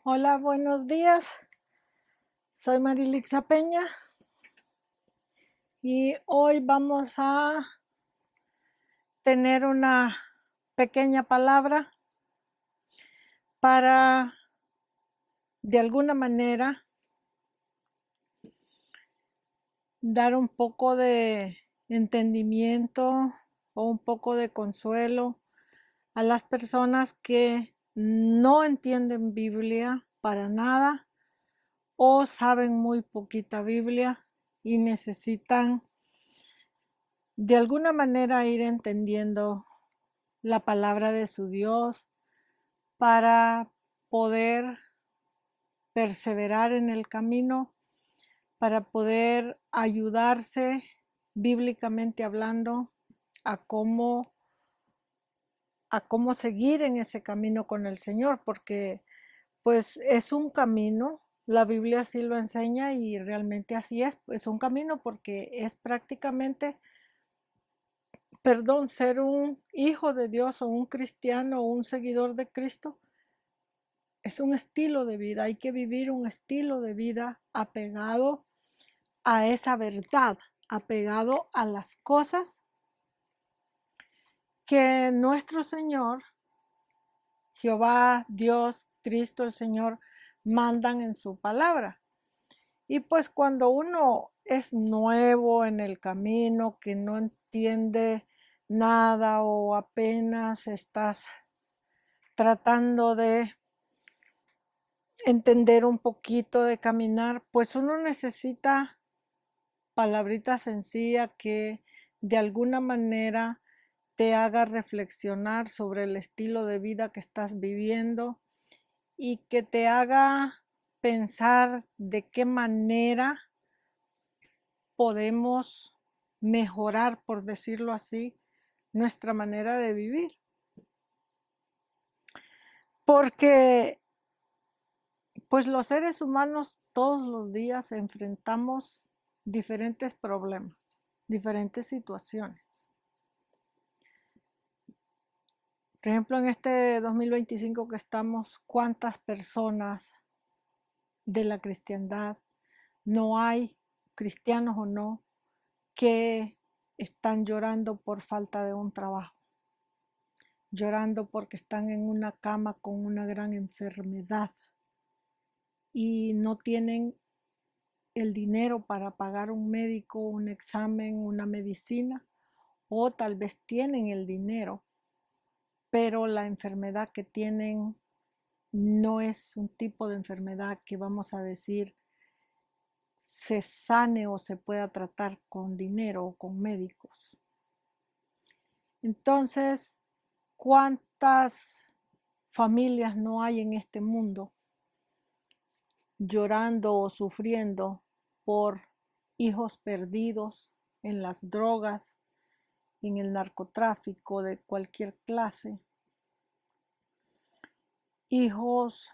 Hola, buenos días. Soy Marilixa Peña y hoy vamos a tener una pequeña palabra para, de alguna manera, dar un poco de entendimiento o un poco de consuelo a las personas que no entienden Biblia para nada o saben muy poquita Biblia y necesitan de alguna manera ir entendiendo la palabra de su Dios para poder perseverar en el camino, para poder ayudarse bíblicamente hablando a cómo seguir en ese camino con el Señor, porque pues es un camino, la Biblia así lo enseña y realmente así es un camino porque es prácticamente, perdón, ser un hijo de Dios o un cristiano o un seguidor de Cristo. Es un estilo de vida, hay que vivir un estilo de vida apegado a esa verdad, apegado a las cosas que nuestro Señor, Jehová, Dios, Cristo el Señor, mandan en su palabra. Y pues cuando uno es nuevo en el camino, que no entiende nada o apenas estás tratando de entender un poquito, de caminar, pues uno necesita palabrita sencilla que de alguna manera te haga reflexionar sobre el estilo de vida que estás viviendo y que te haga pensar de qué manera podemos mejorar, por decirlo así, nuestra manera de vivir. Porque pues los seres humanos todos los días enfrentamos diferentes problemas, diferentes situaciones. Por ejemplo, en este 2025 que estamos, ¿cuántas personas de la cristiandad no hay, cristianos o no, que están llorando por falta de un trabajo? Llorando porque están en una cama con una gran enfermedad y no tienen el dinero para pagar un médico, un examen, una medicina, o tal vez tienen el dinero, pero la enfermedad que tienen no es un tipo de enfermedad que vamos a decir se sane o se pueda tratar con dinero o con médicos. Entonces, ¿cuántas familias no hay en este mundo llorando o sufriendo por hijos perdidos en las drogas, en el narcotráfico de cualquier clase, hijos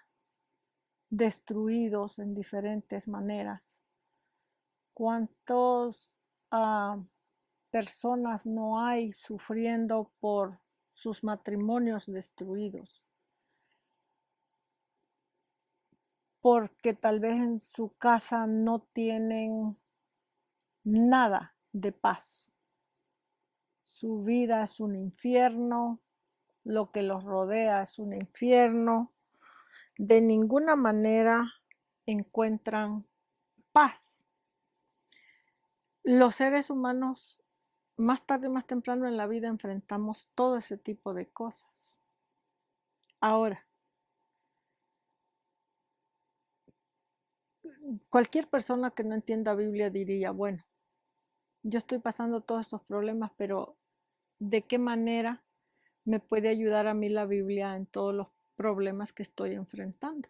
destruidos en diferentes maneras? ¿Cuántas personas no hay sufriendo por sus matrimonios destruidos? Porque tal vez en su casa no tienen nada de paz. Su vida es un infierno, lo que los rodea es un infierno. De ninguna manera encuentran paz. Los seres humanos, más tarde o más temprano en la vida, enfrentamos todo ese tipo de cosas. Ahora, cualquier persona que no entienda Biblia diría, bueno, yo estoy pasando todos estos problemas, pero ¿de qué manera me puede ayudar a mí la Biblia en todos los problemas que estoy enfrentando?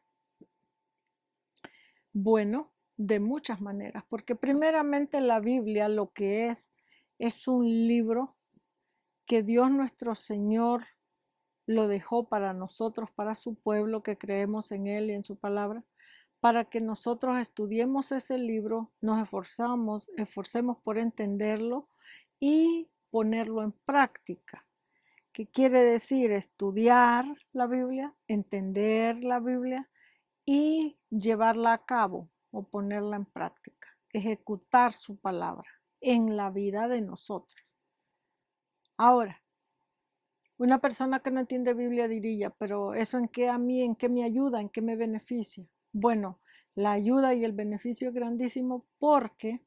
Bueno, de muchas maneras, porque primeramente la Biblia lo que es un libro que Dios nuestro Señor lo dejó para nosotros, para su pueblo que creemos en Él y en su palabra, para que nosotros estudiemos ese libro, nos esforcemos por entenderlo y ponerlo en práctica. ¿Qué quiere decir? Estudiar la Biblia, entender la Biblia y llevarla a cabo o ponerla en práctica, ejecutar su palabra en la vida de nosotros. Ahora, una persona que no entiende Biblia diría, pero ¿eso en qué a mí, en qué me ayuda, en qué me beneficia? Bueno, la ayuda y el beneficio es grandísimo porque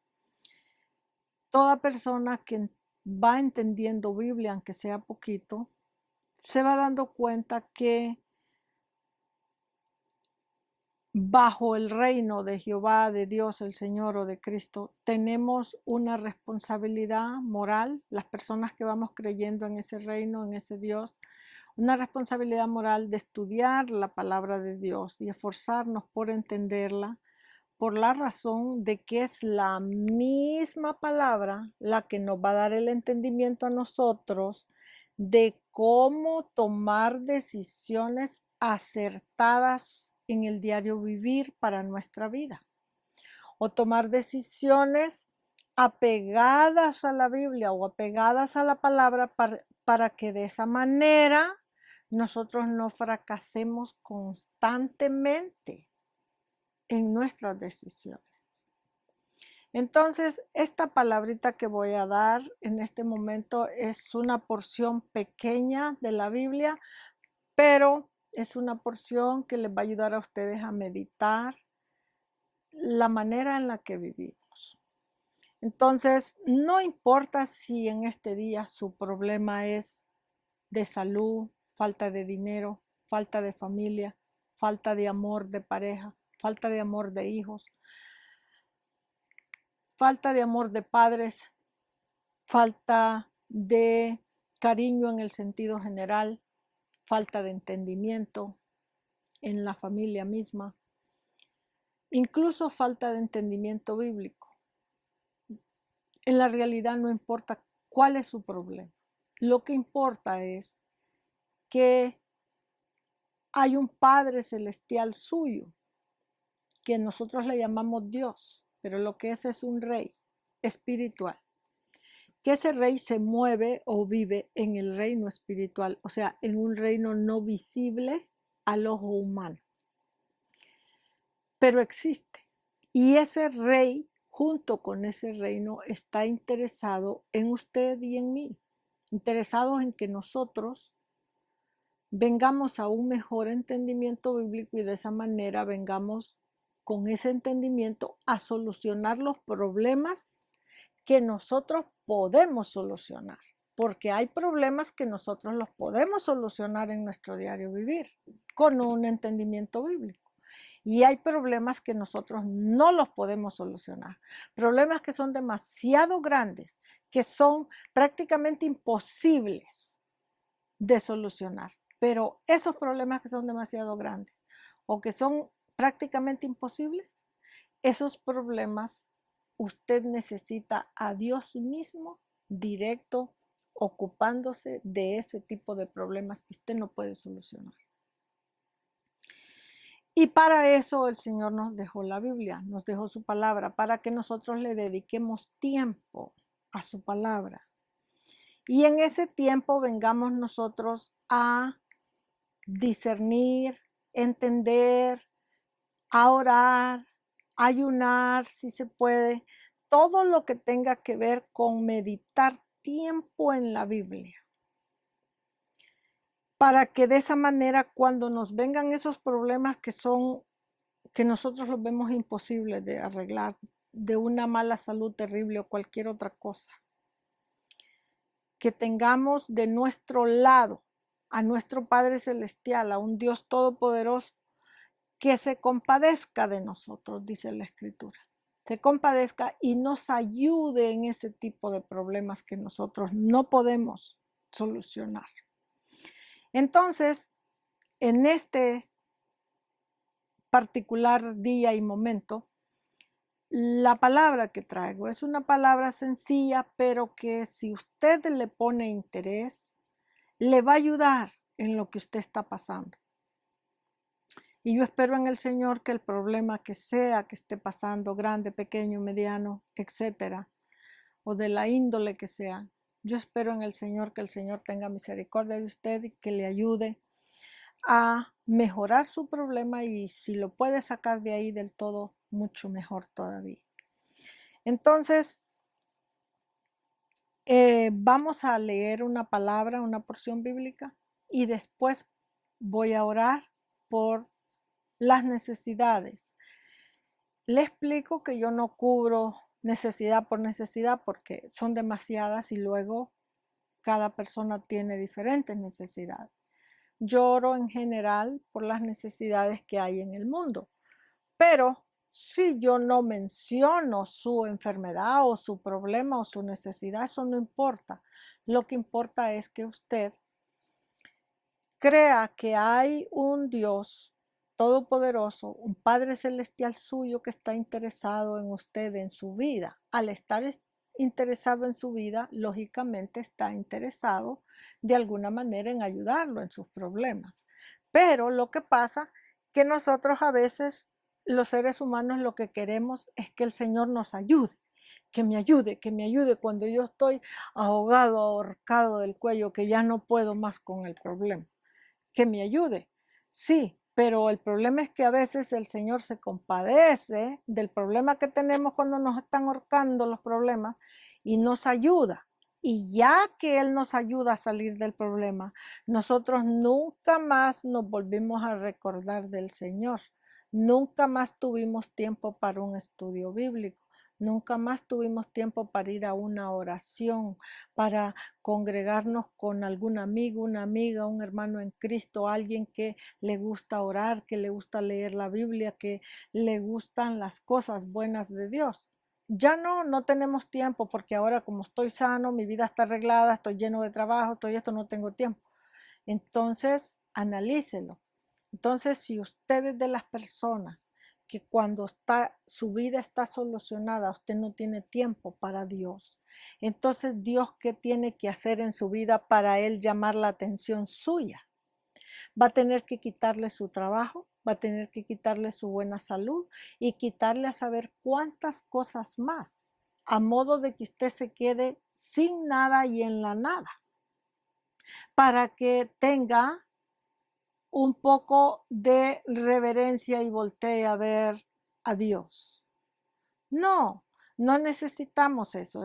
toda persona que va entendiendo Biblia, aunque sea poquito, se va dando cuenta que bajo el reino de Jehová, de Dios, el Señor o de Cristo, tenemos una responsabilidad moral, las personas que vamos creyendo en ese reino, en ese Dios, una responsabilidad moral de estudiar la palabra de Dios y esforzarnos por entenderla, por la razón de que es la misma palabra la que nos va a dar el entendimiento a nosotros de cómo tomar decisiones acertadas en el diario vivir para nuestra vida, o tomar decisiones apegadas a la Biblia o apegadas a la palabra para que de esa manera nosotros no fracasemos constantemente en nuestras decisiones. Entonces, esta palabrita que voy a dar en este momento es una porción pequeña de la Biblia, pero es una porción que les va a ayudar a ustedes a meditar la manera en la que vivimos. Entonces, no importa si en este día su problema es de salud, falta de dinero, falta de familia, falta de amor de pareja, falta de amor de hijos, falta de amor de padres, falta de cariño en el sentido general, falta de entendimiento en la familia misma, incluso falta de entendimiento bíblico. En la realidad no importa cuál es su problema. Lo que importa es que hay un Padre celestial suyo, que nosotros le llamamos Dios, pero lo que es un rey espiritual, que ese rey se mueve o vive en el reino espiritual, o sea, en un reino no visible al ojo humano, pero existe. Y ese rey, junto con ese reino, está interesado en usted y en mí, interesados en que nosotros vengamos a un mejor entendimiento bíblico y de esa manera vengamos con ese entendimiento a solucionar los problemas que nosotros podemos solucionar, porque hay problemas que nosotros los podemos solucionar en nuestro diario vivir con un entendimiento bíblico. Y hay problemas que nosotros no los podemos solucionar, problemas que son demasiado grandes, que son prácticamente imposibles de solucionar. Pero esos problemas que son demasiado grandes o que son prácticamente imposibles, esos problemas usted necesita a Dios mismo directo ocupándose de ese tipo de problemas que usted no puede solucionar. Y para eso el Señor nos dejó la Biblia, nos dejó su palabra, para que nosotros le dediquemos tiempo a su palabra. Y en ese tiempo vengamos nosotros a discernir, entender, a orar, ayunar, si se puede, todo lo que tenga que ver con meditar tiempo en la Biblia, para que de esa manera cuando nos vengan esos problemas que nosotros los vemos imposibles de arreglar, de una mala salud terrible o cualquier otra cosa, que tengamos de nuestro lado a nuestro Padre Celestial, a un Dios todopoderoso, que se compadezca de nosotros, dice la Escritura. Se compadezca y nos ayude en ese tipo de problemas que nosotros no podemos solucionar. Entonces, en este particular día y momento, la palabra que traigo es una palabra sencilla, pero que si usted le pone interés, le va a ayudar en lo que usted está pasando. Y yo espero en el Señor que el problema que sea que esté pasando, grande, pequeño, mediano, etcétera, o de la índole que sea, yo espero en el Señor que el Señor tenga misericordia de usted y que le ayude a mejorar su problema y si lo puede sacar de ahí del todo, mucho mejor todavía. Entonces, vamos a leer una palabra, una porción bíblica y después voy a orar por las necesidades. Le explico que yo no cubro necesidad por necesidad porque son demasiadas y luego cada persona tiene diferentes necesidades. Yo oro en general por las necesidades que hay en el mundo, pero si yo no menciono su enfermedad o su problema o su necesidad, eso no importa. Lo que importa es que usted crea que hay un Dios todopoderoso, un Padre celestial suyo que está interesado en usted, en su vida. Al estar interesado en su vida, lógicamente está interesado de alguna manera en ayudarlo en sus problemas. Pero lo que pasa que nosotros a veces, los seres humanos, lo que queremos es que el Señor nos ayude. Que me ayude cuando yo estoy ahogado, ahorcado del cuello, que ya no puedo más con el problema. Que me ayude. Sí, pero el problema es que a veces el Señor se compadece del problema que tenemos cuando nos están ahorcando los problemas y nos ayuda. Y ya que Él nos ayuda a salir del problema, nosotros nunca más nos volvimos a recordar del Señor. Nunca más tuvimos tiempo para un estudio bíblico. Nunca más tuvimos tiempo para ir a una oración, para congregarnos con algún amigo, una amiga, un hermano en Cristo, alguien que le gusta orar, que le gusta leer la Biblia, que le gustan las cosas buenas de Dios. Ya no tenemos tiempo porque ahora como estoy sano, mi vida está arreglada, estoy lleno de trabajo, estoy esto, no tengo tiempo. Entonces, analícelo. Entonces, si usted es de las personas que cuando su vida está solucionada, usted no tiene tiempo para Dios. Entonces, Dios, ¿qué tiene que hacer en su vida para Él llamar la atención suya? Va a tener que quitarle su trabajo, va a tener que quitarle su buena salud y quitarle a saber cuántas cosas más, a modo de que usted se quede sin nada y en la nada, para que tenga un poco de reverencia y voltee a ver a Dios. No, no necesitamos eso.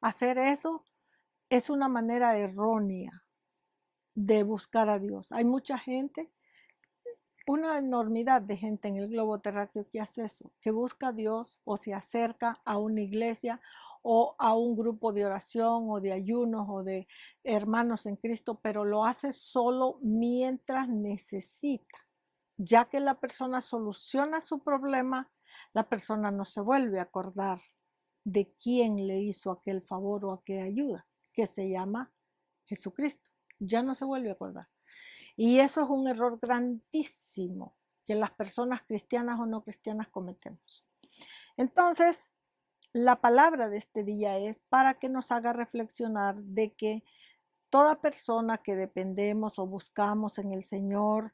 Hacer eso es una manera errónea de buscar a Dios. Hay mucha gente, una enormidad de gente en el globo terráqueo que hace eso, que busca a Dios o se acerca a una iglesia o a un grupo de oración o de ayunos o de hermanos en Cristo, pero lo hace solo mientras necesita. Ya que la persona soluciona su problema, la persona no se vuelve a acordar de quién le hizo aquel favor o aquella ayuda, que se llama Jesucristo. Ya no se vuelve a acordar. Y eso es un error grandísimo que las personas cristianas o no cristianas cometemos. Entonces, la palabra de este día es para que nos haga reflexionar de que toda persona que dependemos o buscamos en el Señor,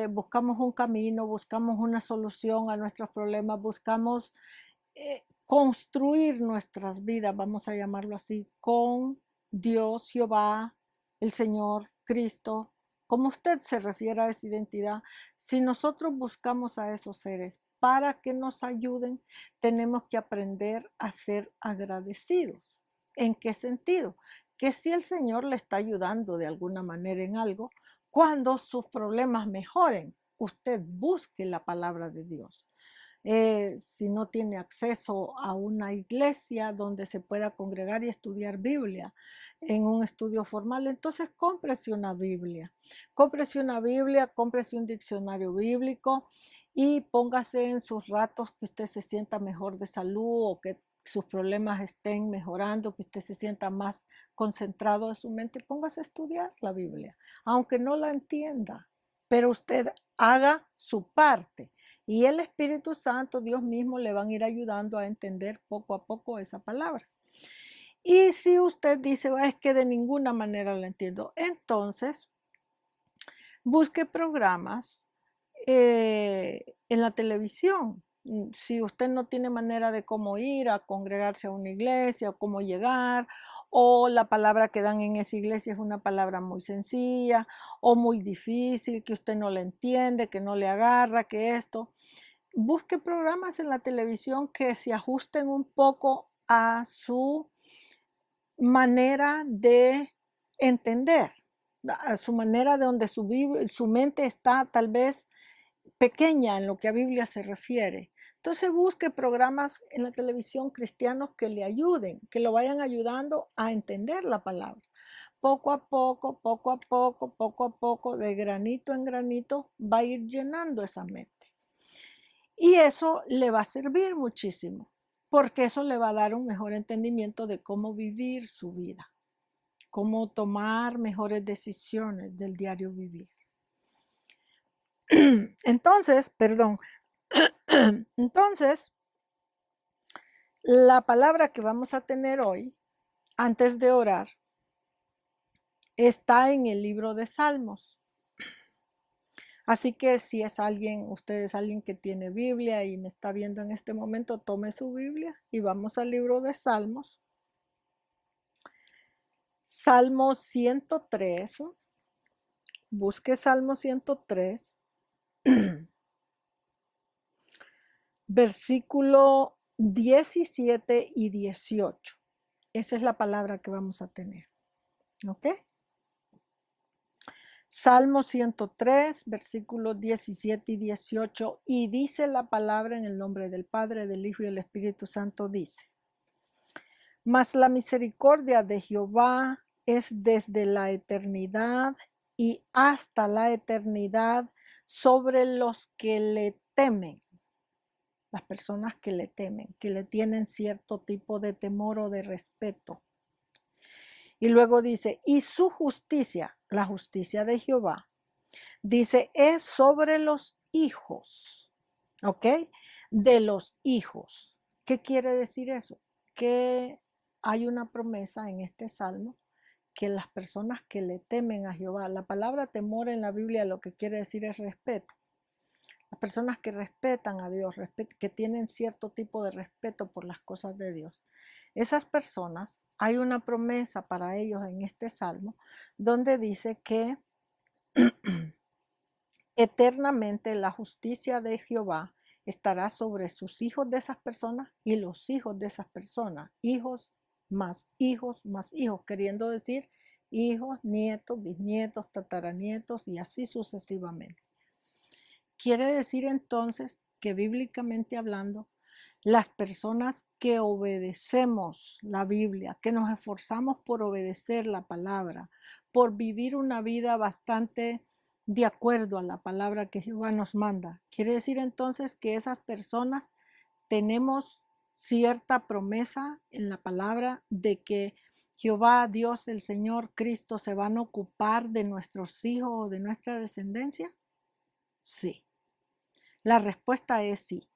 buscamos un camino, buscamos una solución a nuestros problemas, buscamos construir nuestras vidas, vamos a llamarlo así, con Dios, Jehová, el Señor, Cristo, como usted se refiere a esa identidad. Si nosotros buscamos a esos seres para que nos ayuden, tenemos que aprender a ser agradecidos. ¿En qué sentido? Que si el Señor le está ayudando de alguna manera en algo, cuando sus problemas mejoren, usted busque la palabra de Dios. Si no tiene acceso a una iglesia donde se pueda congregar y estudiar Biblia en un estudio formal, entonces cómprese una Biblia, cómprese un diccionario bíblico y póngase en sus ratos que usted se sienta mejor de salud o que sus problemas estén mejorando, que usted se sienta más concentrado en su mente, póngase a estudiar la Biblia, aunque no la entienda, pero usted haga su parte y el Espíritu Santo, Dios mismo, le van a ir ayudando a entender poco a poco esa palabra. Y si usted dice, es que de ninguna manera la entiendo, entonces busque programas en la televisión. Si usted no tiene manera de cómo ir a congregarse a una iglesia o cómo llegar o la palabra que dan en esa iglesia es una palabra muy sencilla o muy difícil, que usted no le entiende, que no le agarra, que esto. Busque programas en la televisión que se ajusten un poco a su manera de entender, a su manera de donde su mente está tal vez pequeña en lo que a Biblia se refiere. Entonces busque programas en la televisión cristianos que le ayuden, que lo vayan ayudando a entender la palabra. Poco a poco, poco a poco, poco a poco, de granito en granito, va a ir llenando esa mente. Y eso le va a servir muchísimo, porque eso le va a dar un mejor entendimiento de cómo vivir su vida, cómo tomar mejores decisiones del diario vivir. Entonces, entonces, la palabra que vamos a tener hoy, antes de orar, está en el libro de Salmos. Así que si es alguien, usted es alguien que tiene Biblia y me está viendo en este momento, tome su Biblia y vamos al libro de Salmos. Salmo 103. Busque Salmo 103. Versículo 17 y 18. Esa es la palabra que vamos a tener. ¿Ok? Salmo 103, versículos 17 y 18. Y dice la palabra en el nombre del Padre, del Hijo y del Espíritu Santo, dice: Mas la misericordia de Jehová es desde la eternidad y hasta la eternidad sobre los que le temen. Las personas que le temen, que le tienen cierto tipo de temor o de respeto. Y luego dice, y su justicia, la justicia de Jehová, dice, es sobre los hijos, ¿ok? De los hijos. ¿Qué quiere decir eso? Que hay una promesa en este salmo que las personas que le temen a Jehová, la palabra temor en la Biblia lo que quiere decir es respeto. Las personas que respetan a Dios, que tienen cierto tipo de respeto por las cosas de Dios. Esas personas, hay una promesa para ellos en este salmo donde dice que eternamente la justicia de Jehová estará sobre sus hijos de esas personas y los hijos de esas personas, hijos más hijos, queriendo decir hijos, nietos, bisnietos, tataranietos y así sucesivamente. Quiere decir entonces que bíblicamente hablando, las personas que obedecemos la Biblia, que nos esforzamos por obedecer la palabra, por vivir una vida bastante de acuerdo a la palabra que Jehová nos manda, quiere decir entonces que esas personas tenemos cierta promesa en la palabra de que Jehová, Dios, el Señor, Cristo se van a ocupar de nuestros hijos o de nuestra descendencia. Sí. La respuesta es sí.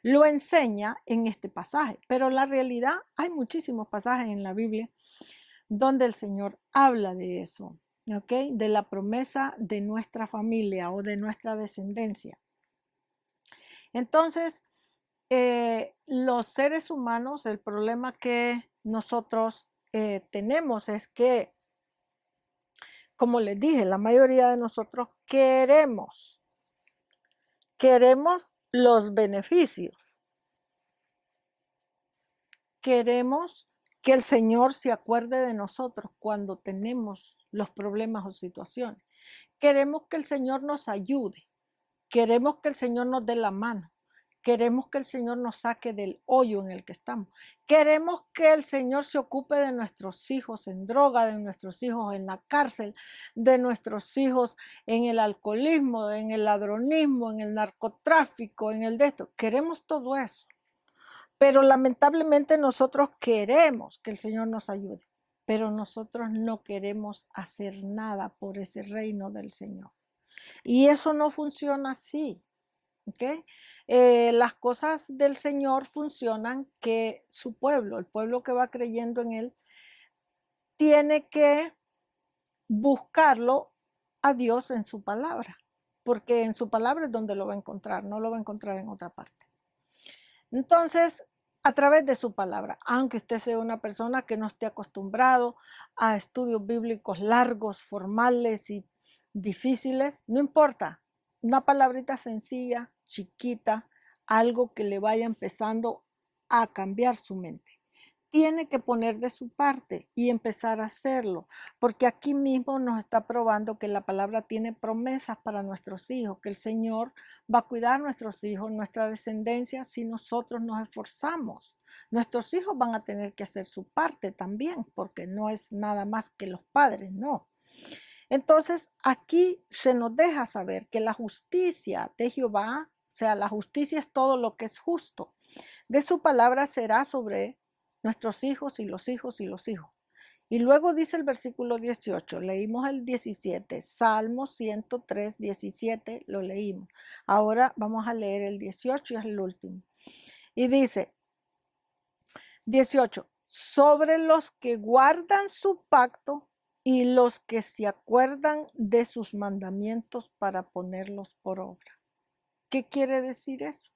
Lo enseña en este pasaje, pero la realidad hay muchísimos pasajes en la Biblia donde el Señor habla de eso, ¿ok? De la promesa de nuestra familia o de nuestra descendencia. Entonces, los seres humanos, el problema que nosotros tenemos es que, como les dije, la mayoría de nosotros queremos los beneficios. Queremos que el Señor se acuerde de nosotros cuando tenemos los problemas o situaciones. Queremos que el Señor nos ayude. Queremos que el Señor nos dé la mano. Queremos que el Señor nos saque del hoyo en el que estamos. Queremos que el Señor se ocupe de nuestros hijos en droga, de nuestros hijos en la cárcel, de nuestros hijos en el alcoholismo, en el ladronismo, en el narcotráfico, en el de esto. Queremos todo eso. Pero lamentablemente nosotros queremos que el Señor nos ayude, pero nosotros no queremos hacer nada por ese reino del Señor. Y eso no funciona así, ¿ok? Las cosas del Señor funcionan que su pueblo, el pueblo que va creyendo en Él, tiene que buscarlo a Dios en su palabra, porque en su palabra es donde lo va a encontrar, no lo va a encontrar en otra parte. Entonces, a través de su palabra, aunque usted sea una persona que no esté acostumbrado a estudios bíblicos largos, formales y difíciles, no importa, una palabrita sencilla, chiquita, algo que le vaya empezando a cambiar su mente. Tiene que poner de su parte y empezar a hacerlo, porque aquí mismo nos está probando que la palabra tiene promesas para nuestros hijos, que el Señor va a cuidar a nuestros hijos, nuestra descendencia, si nosotros nos esforzamos. Nuestros hijos van a tener que hacer su parte también, porque no es nada más que los padres, no. Entonces, aquí se nos deja saber que la justicia de Jehová, o sea, la justicia es todo lo que es justo, de su palabra será sobre nuestros hijos y los hijos y los hijos. Y luego dice el versículo 18, leímos el 17, Salmo 103, 17, lo leímos. Ahora vamos a leer el 18 y es el último. Y dice, 18, sobre los que guardan su pacto y los que se acuerdan de sus mandamientos para ponerlos por obra. ¿Qué quiere decir eso?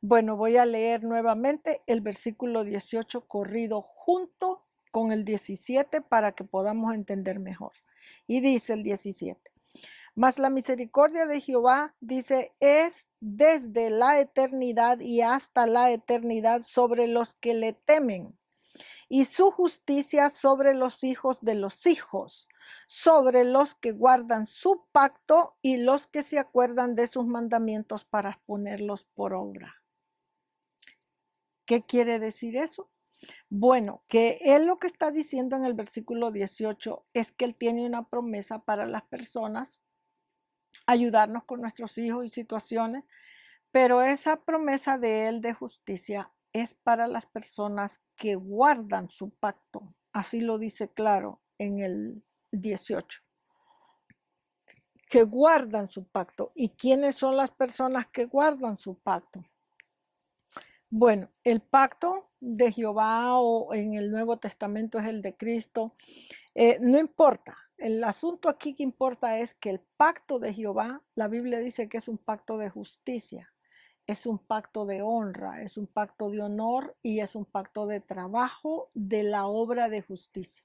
Bueno, voy a leer nuevamente el versículo 18 corrido junto con el 17 para que podamos entender mejor. Y dice el 17, mas la misericordia de Jehová, dice, es desde la eternidad y hasta la eternidad sobre los que le temen, y su justicia sobre los hijos de los hijos, sobre los que guardan su pacto y los que se acuerdan de sus mandamientos para ponerlos por obra. ¿Qué quiere decir eso? Bueno, que él lo que está diciendo en el versículo 18 es que él tiene una promesa para las personas, ayudarnos con nuestros hijos y situaciones, pero esa promesa de él de justicia es para las personas que guardan su pacto. Así lo dice claro en el 18, que guardan su pacto. ¿Y quiénes son las personas que guardan su pacto? Bueno, el pacto de Jehová o en el Nuevo Testamento es el de Cristo. No importa. El asunto aquí que importa es que el pacto de Jehová, la Biblia dice que es un pacto de justicia, es un pacto de honra, es un pacto de honor y es un pacto de trabajo de la obra de justicia.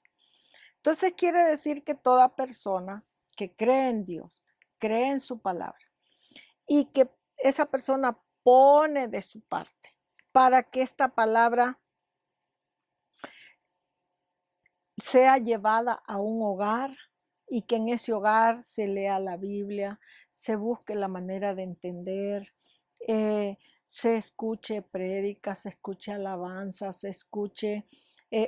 Entonces quiere decir que toda persona que cree en Dios, cree en su palabra y que esa persona pone de su parte para que esta palabra sea llevada a un hogar y que en ese hogar se lea la Biblia, se busque la manera de entender, se escuche prédicas, se escuche alabanzas, se escuche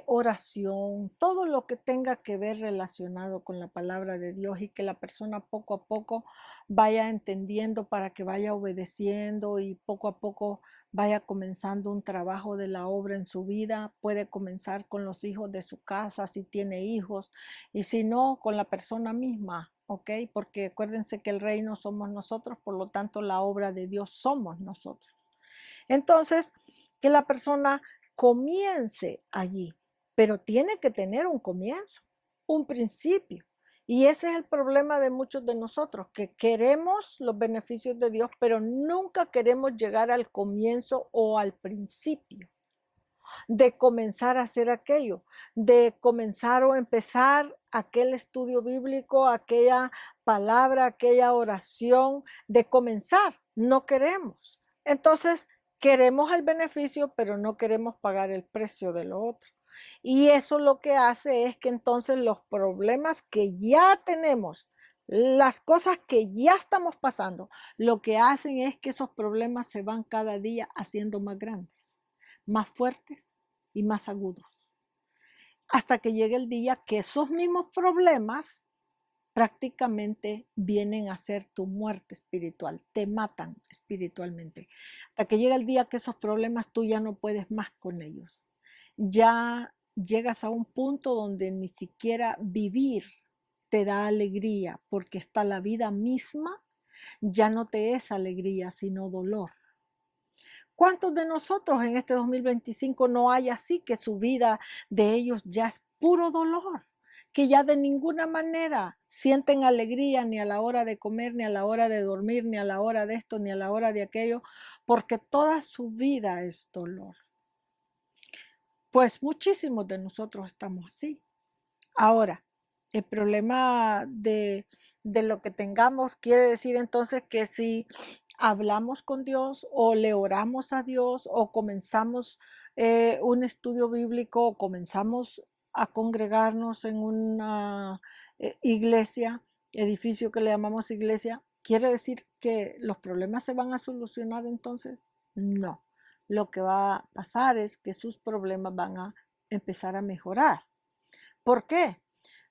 oración, todo lo que tenga que ver relacionado con la palabra de Dios y que la persona poco a poco vaya entendiendo para que vaya obedeciendo y poco a poco vaya comenzando un trabajo de la obra en su vida. Puede comenzar con los hijos de su casa si tiene hijos y si no, con la persona misma. ¿Ok? Porque acuérdense que el reino somos nosotros, por lo tanto la obra de Dios somos nosotros. Entonces, que la persona comience allí, pero tiene que tener un comienzo, un principio. Y ese es el problema de muchos de nosotros, que queremos los beneficios de Dios, pero nunca queremos llegar al comienzo o al principio de comenzar a hacer aquello, de comenzar o empezar aquel estudio bíblico, aquella palabra, aquella oración, de comenzar. No queremos. Entonces, queremos el beneficio, pero no queremos pagar el precio de lo otro. Y eso lo que hace es que entonces los problemas que ya tenemos, las cosas que ya estamos pasando, lo que hacen es que esos problemas se van cada día haciendo más grandes, más fuertes y más agudos. Hasta que llegue el día que esos mismos problemas prácticamente vienen a ser tu muerte espiritual, te matan espiritualmente. Hasta que llega el día que esos problemas tú ya no puedes más con ellos. Ya llegas a un punto donde ni siquiera vivir te da alegría, porque está la vida misma, ya no te es alegría, sino dolor. ¿Cuántos de nosotros en este 2025 no hay así que su vida de ellos ya es puro dolor? Que ya de ninguna manera sienten alegría ni a la hora de comer, ni a la hora de dormir, ni a la hora de esto, ni a la hora de aquello, porque toda su vida es dolor. Pues muchísimos de nosotros estamos así. Ahora, el problema de lo que tengamos quiere decir entonces que si hablamos con Dios o le oramos a Dios o comenzamos un estudio bíblico o comenzamos a congregarnos en una iglesia, edificio que le llamamos iglesia, ¿quiere decir que los problemas se van a solucionar entonces? No. Lo que va a pasar es que sus problemas van a empezar a mejorar. ¿Por qué?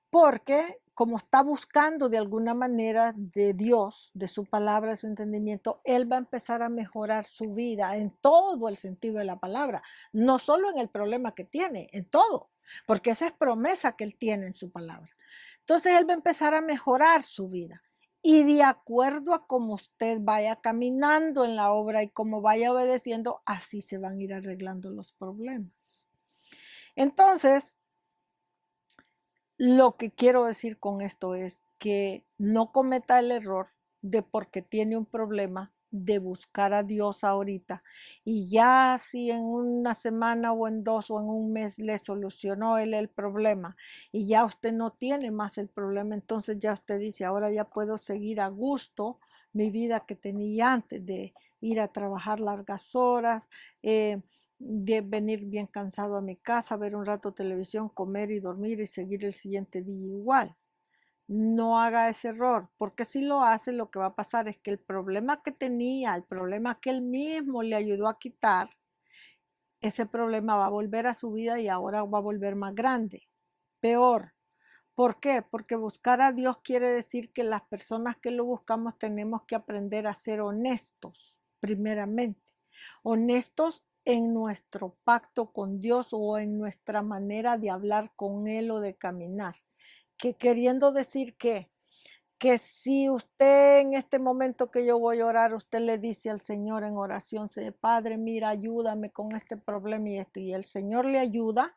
Porque como está buscando de alguna manera de Dios, de su palabra, de su entendimiento, él va a empezar a mejorar su vida en todo el sentido de la palabra, no solo en el problema que tiene, en todo, porque esa es promesa que él tiene en su palabra. Entonces él va a empezar a mejorar su vida. Y de acuerdo a cómo usted vaya caminando en la obra y cómo vaya obedeciendo, así se van a ir arreglando los problemas. Entonces, lo que quiero decir con esto es que no cometa el error de porque tiene un problema de buscar a Dios ahorita y ya si en una semana o en dos o en un mes le solucionó él el problema y ya usted no tiene más el problema, entonces ya usted dice, ahora ya puedo seguir a gusto mi vida que tenía antes de ir a trabajar largas horas, de venir bien cansado a mi casa, ver un rato televisión, comer y dormir y seguir el siguiente día igual. No haga ese error, porque si lo hace, lo que va a pasar es que el problema que tenía, el problema que él mismo le ayudó a quitar, ese problema va a volver a su vida y ahora va a volver más grande, peor. ¿Por qué? Porque buscar a Dios quiere decir que las personas que lo buscamos tenemos que aprender a ser honestos, primeramente. Honestos en nuestro pacto con Dios o en nuestra manera de hablar con Él o de caminar. Que queriendo decir que si usted en este momento que yo voy a orar, usted le dice al Señor en oración, Padre, mira, ayúdame con este problema y el Señor le ayuda,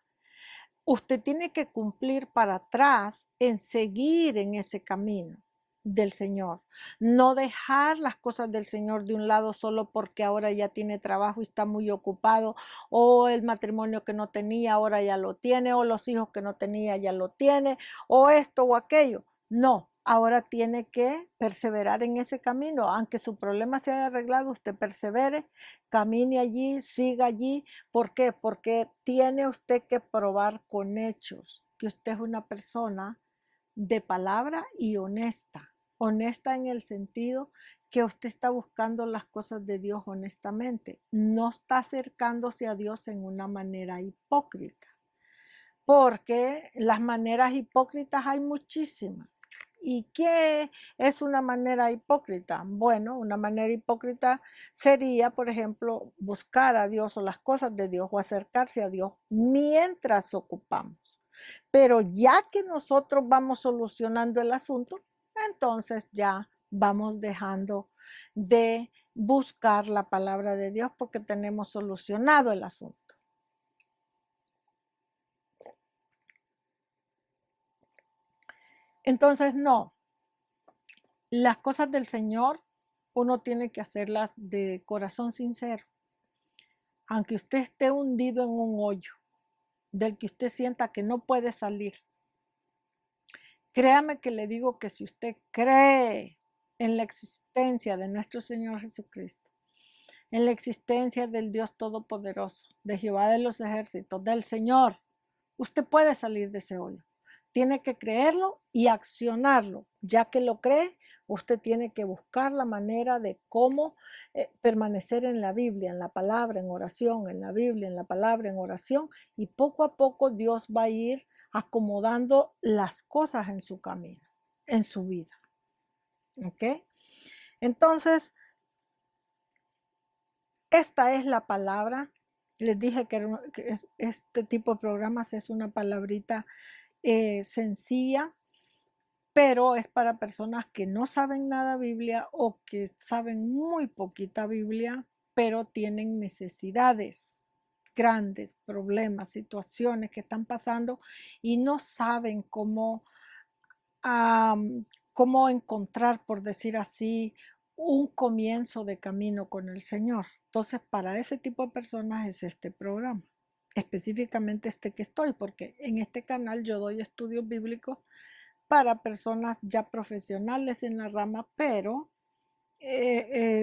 usted tiene que cumplir para atrás en seguir en ese camino del Señor. No dejar las cosas del Señor de un lado solo porque ahora ya tiene trabajo y está muy ocupado, o el matrimonio que no tenía ahora ya lo tiene, o los hijos que no tenía ya lo tiene, o esto o aquello. No, ahora tiene que perseverar en ese camino. Aunque su problema se haya arreglado, usted persevere, camine allí, siga allí. ¿Por qué? Porque tiene usted que probar con hechos que usted es una persona de palabra y honesta. Honesta en el sentido que usted está buscando las cosas de Dios honestamente. No está acercándose a Dios en una manera hipócrita. Porque las maneras hipócritas hay muchísimas. ¿Y qué es una manera hipócrita? Bueno, una manera hipócrita sería, por ejemplo, buscar a Dios o las cosas de Dios o acercarse a Dios mientras ocupamos. Pero ya que nosotros vamos solucionando el asunto, entonces ya vamos dejando de buscar la palabra de Dios porque tenemos solucionado el asunto. Entonces, no, las cosas del Señor uno tiene que hacerlas de corazón sincero. Aunque usted esté hundido en un hoyo del que usted sienta que no puede salir, créame que le digo que si usted cree en la existencia de nuestro Señor Jesucristo, en la existencia del Dios Todopoderoso, de Jehová de los ejércitos, del Señor, usted puede salir de ese hoyo. Tiene que creerlo y accionarlo. Ya que lo cree, usted tiene que buscar la manera de cómo permanecer en la Biblia, en la palabra, en oración, en la Biblia, en la palabra, en oración, y poco a poco Dios va a ir acomodando las cosas en su camino, en su vida. ¿Ok? Entonces, esta es la palabra. Les dije que este tipo de programas es una palabrita sencilla, pero es para personas que no saben nada Biblia o que saben muy poquita Biblia, pero tienen necesidades grandes, problemas, situaciones que están pasando y no saben cómo encontrar, por decir así, un comienzo de camino con el Señor. Entonces, para ese tipo de personas es este programa. específicamente este que estoy, porque en este canal yo doy estudios bíblicos para personas ya profesionales en la rama, pero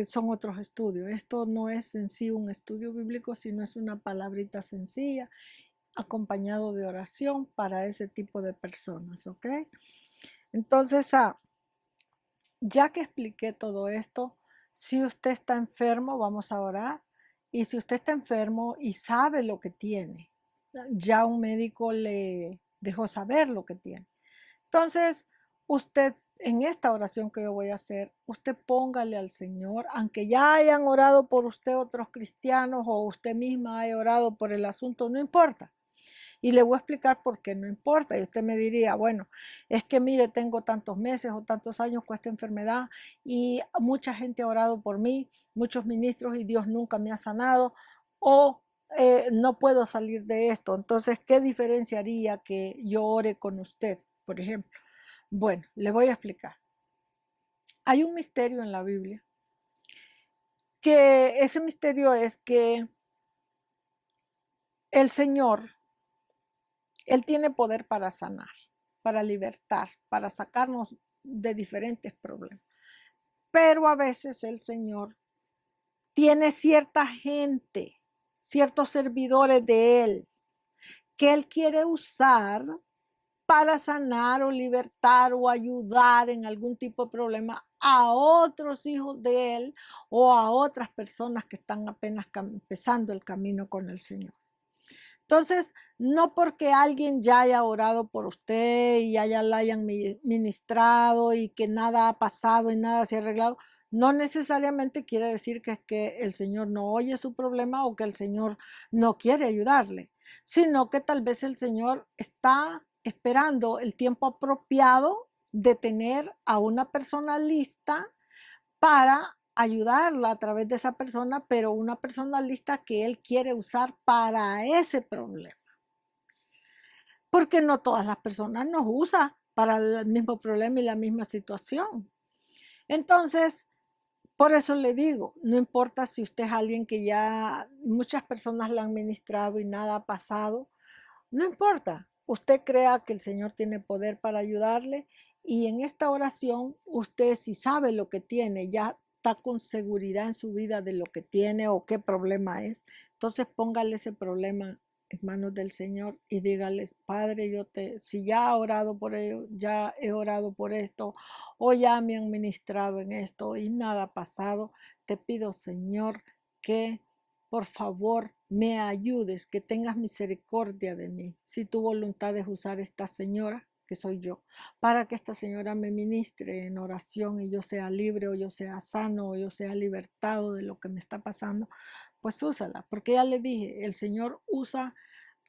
son otros estudios. Esto no es en sí un estudio bíblico, sino es una palabrita sencilla acompañado de oración para ese tipo de personas, ¿ok? Entonces, ya que expliqué todo esto, si usted está enfermo, vamos a orar. Y si usted está enfermo y sabe lo que tiene, ya un médico le dejó saber lo que tiene. Entonces, usted en esta oración que yo voy a hacer, usted póngale al Señor, aunque ya hayan orado por usted otros cristianos o usted misma haya orado por el asunto, no importa. Y le voy a explicar por qué no importa. Y usted me diría, bueno, es que mire, tengo tantos meses o tantos años con esta enfermedad y mucha gente ha orado por mí, muchos ministros y Dios nunca me ha sanado o no puedo salir de esto. Entonces, ¿qué diferencia haría que yo ore con usted, por ejemplo? Bueno, le voy a explicar. Hay un misterio en la Biblia, que ese misterio es que el Señor, Él tiene poder para sanar, para libertar, para sacarnos de diferentes problemas. Pero a veces el Señor tiene cierta gente, ciertos servidores de Él, que Él quiere usar para sanar o libertar o ayudar en algún tipo de problema a otros hijos de Él o a otras personas que están apenas empezando el camino con el Señor. Entonces, no porque alguien ya haya orado por usted y ya la hayan ministrado y que nada ha pasado y nada se ha arreglado, no necesariamente quiere decir que es que el Señor no oye su problema o que el Señor no quiere ayudarle, sino que tal vez el Señor está esperando el tiempo apropiado de tener a una persona lista para ayudarla a través de esa persona, pero una persona lista que él quiere usar para ese problema. Porque no todas las personas nos usan para el mismo problema y la misma situación. Entonces, por eso le digo, no importa si usted es alguien que ya muchas personas la han ministrado y nada ha pasado, no importa. Usted crea que el Señor tiene poder para ayudarle y en esta oración usted si sabe lo que tiene, ya está con seguridad en su vida de lo que tiene o qué problema es. Entonces póngale ese problema en manos del Señor y dígales, Padre, si ya he orado por ello, ya he orado por esto o ya me han ministrado en esto y nada ha pasado, te pido, Señor, que por favor me ayudes, que tengas misericordia de mí, si tu voluntad es usar esta señora, que soy yo, para que esta señora me ministre en oración y yo sea libre o yo sea sano o yo sea libertado de lo que me está pasando, pues úsala, porque ya le dije, el Señor usa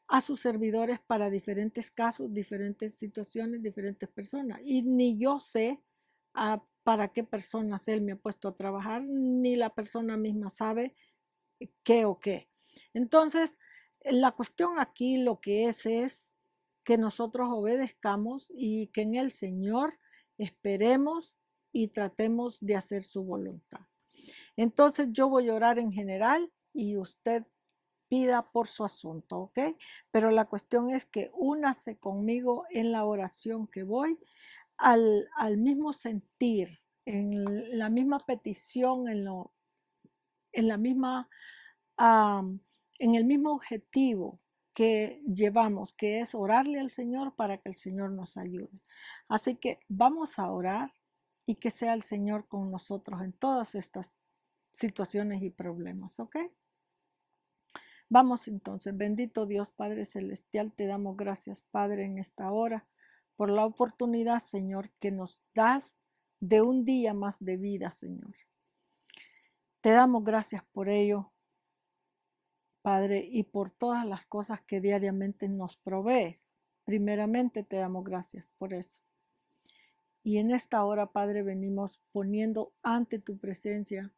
a sus servidores para diferentes casos, diferentes situaciones, diferentes personas. Y ni yo sé para qué personas Él me ha puesto a trabajar, ni la persona misma sabe qué o qué. Entonces, la cuestión aquí lo que es que nosotros obedezcamos y que en el Señor esperemos y tratemos de hacer su voluntad. Entonces yo voy a orar en general y usted pida por su asunto, ¿ok? Pero la cuestión es que únase conmigo en la oración que voy al mismo sentir, en la misma petición, en la misma en el mismo objetivo que llevamos, que es orarle al Señor para que el Señor nos ayude. Así que vamos a orar y que sea el Señor con nosotros en todas estas situaciones y problemas, ¿ok? Vamos entonces, bendito Dios Padre Celestial, te damos gracias Padre en esta hora por la oportunidad, Señor, que nos das de un día más de vida, Señor. Te damos gracias por ello, Padre, y por todas las cosas que diariamente nos provees. Primeramente te damos gracias por eso. Y en esta hora, Padre, venimos poniendo ante tu presencia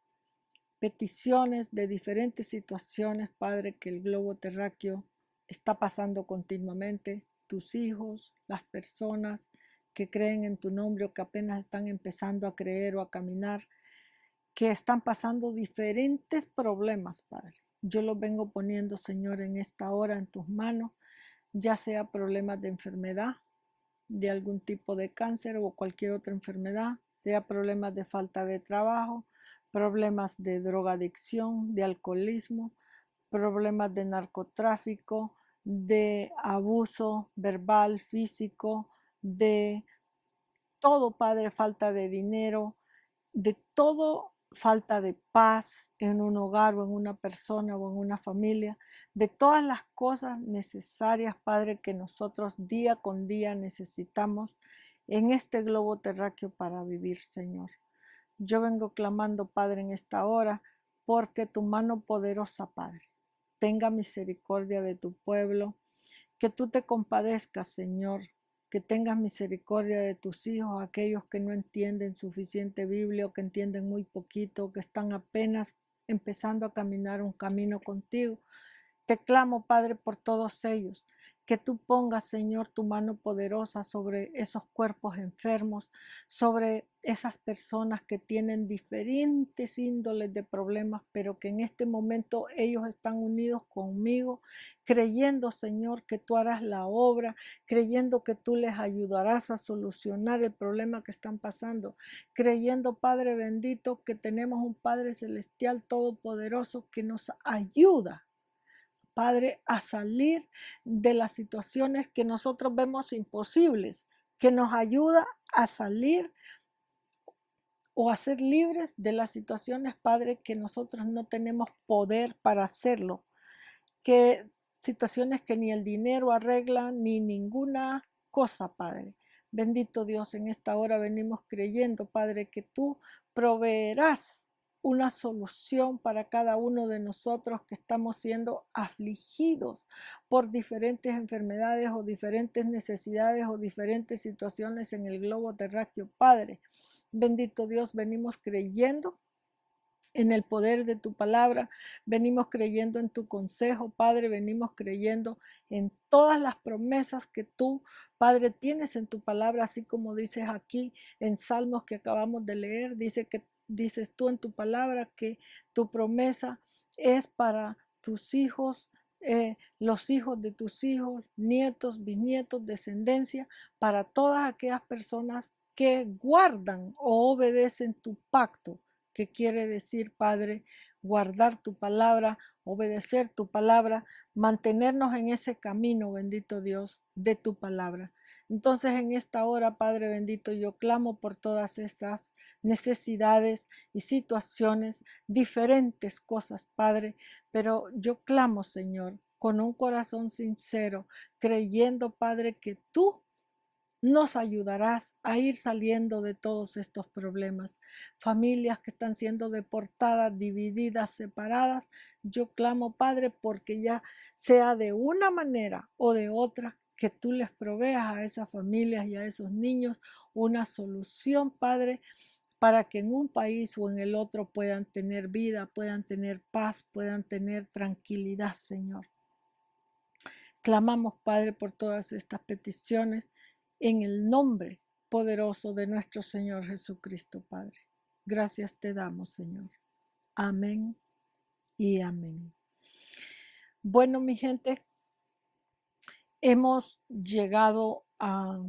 peticiones de diferentes situaciones, Padre, que el globo terráqueo está pasando continuamente. Tus hijos, las personas que creen en tu nombre o que apenas están empezando a creer o a caminar, que están pasando diferentes problemas, Padre. Yo los vengo poniendo, Señor, en esta hora en tus manos, ya sea problemas de enfermedad, de algún tipo de cáncer o cualquier otra enfermedad, sea problemas de falta de trabajo, problemas de drogadicción, de alcoholismo, problemas de narcotráfico, de abuso verbal, físico, de todo, Padre, falta de dinero, de todo, falta de paz en un hogar o en una persona o en una familia, de todas las cosas necesarias, Padre, que nosotros día con día necesitamos en este globo terráqueo para vivir, Señor. Yo vengo clamando, Padre, en esta hora, porque tu mano poderosa, Padre, tenga misericordia de tu pueblo, que tú te compadezcas, Señor, que tengas misericordia de tus hijos, aquellos que no entienden suficiente Biblia o que entienden muy poquito, que están apenas empezando a caminar un camino contigo. Te clamo, Padre, por todos ellos, que tú pongas, Señor, tu mano poderosa sobre esos cuerpos enfermos, sobre esas personas que tienen diferentes índoles de problemas, pero que en este momento ellos están unidos conmigo, creyendo, Señor, que tú harás la obra, creyendo que tú les ayudarás a solucionar el problema que están pasando, creyendo, Padre bendito, que tenemos un Padre celestial todopoderoso que nos ayuda, Padre, a salir de las situaciones que nosotros vemos imposibles, que nos ayuda a salir o a ser libres de las situaciones, Padre, que nosotros no tenemos poder para hacerlo, que situaciones que ni el dinero arregla, ni ninguna cosa, Padre. Bendito Dios, en esta hora venimos creyendo, Padre, que tú proveerás una solución para cada uno de nosotros que estamos siendo afligidos por diferentes enfermedades o diferentes necesidades o diferentes situaciones en el globo terráqueo, Padre. Bendito Dios, venimos creyendo en el poder de tu palabra, venimos creyendo en tu consejo, Padre, venimos creyendo en todas las promesas que tú, Padre, tienes en tu palabra, así como dices aquí en Salmos que acabamos de leer, dices tú en tu palabra que tu promesa es para tus hijos, los hijos de tus hijos, nietos, bisnietos, descendencia, para todas aquellas personas que guardan o obedecen tu pacto, que quiere decir, Padre, guardar tu palabra, obedecer tu palabra, mantenernos en ese camino, bendito Dios, de tu palabra. Entonces en esta hora, Padre bendito, yo clamo por todas estas necesidades y situaciones, diferentes cosas, Padre, pero yo clamo, Señor, con un corazón sincero, creyendo, Padre, que tú nos ayudarás a ir saliendo de todos estos problemas. Familias que están siendo deportadas, divididas, separadas. Yo clamo, Padre, porque ya sea de una manera o de otra, que tú les proveas a esas familias y a esos niños una solución, Padre, para que en un país o en el otro puedan tener vida, puedan tener paz, puedan tener tranquilidad, Señor. Clamamos, Padre, por todas estas peticiones en el nombre poderoso de nuestro Señor Jesucristo, Padre. Gracias te damos, Señor. Amén y amén. Bueno, mi gente, hemos llegado a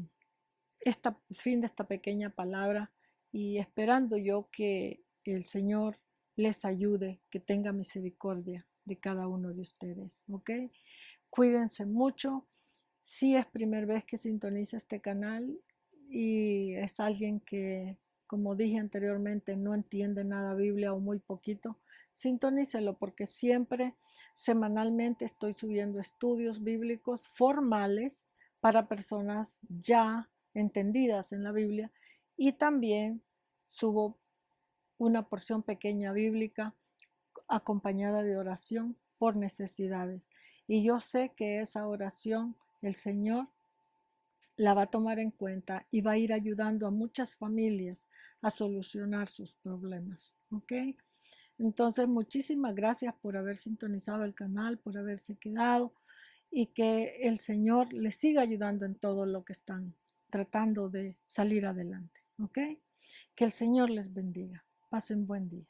este fin de esta pequeña palabra y esperando yo que el Señor les ayude, que tenga misericordia de cada uno de ustedes, ¿ok? Cuídense mucho. Si es primera vez que sintoniza este canal y es alguien que, como dije anteriormente, no entiende nada Biblia o muy poquito, sintonícelo porque siempre, semanalmente, estoy subiendo estudios bíblicos formales para personas ya entendidas en la Biblia y también subo una porción pequeña bíblica acompañada de oración por necesidades. Y yo sé que esa oración el Señor la va a tomar en cuenta y va a ir ayudando a muchas familias a solucionar sus problemas. ¿Ok? Entonces, muchísimas gracias por haber sintonizado el canal, por haberse quedado y que el Señor les siga ayudando en todo lo que están tratando de salir adelante. ¿Ok? Que el Señor les bendiga. Pasen buen día.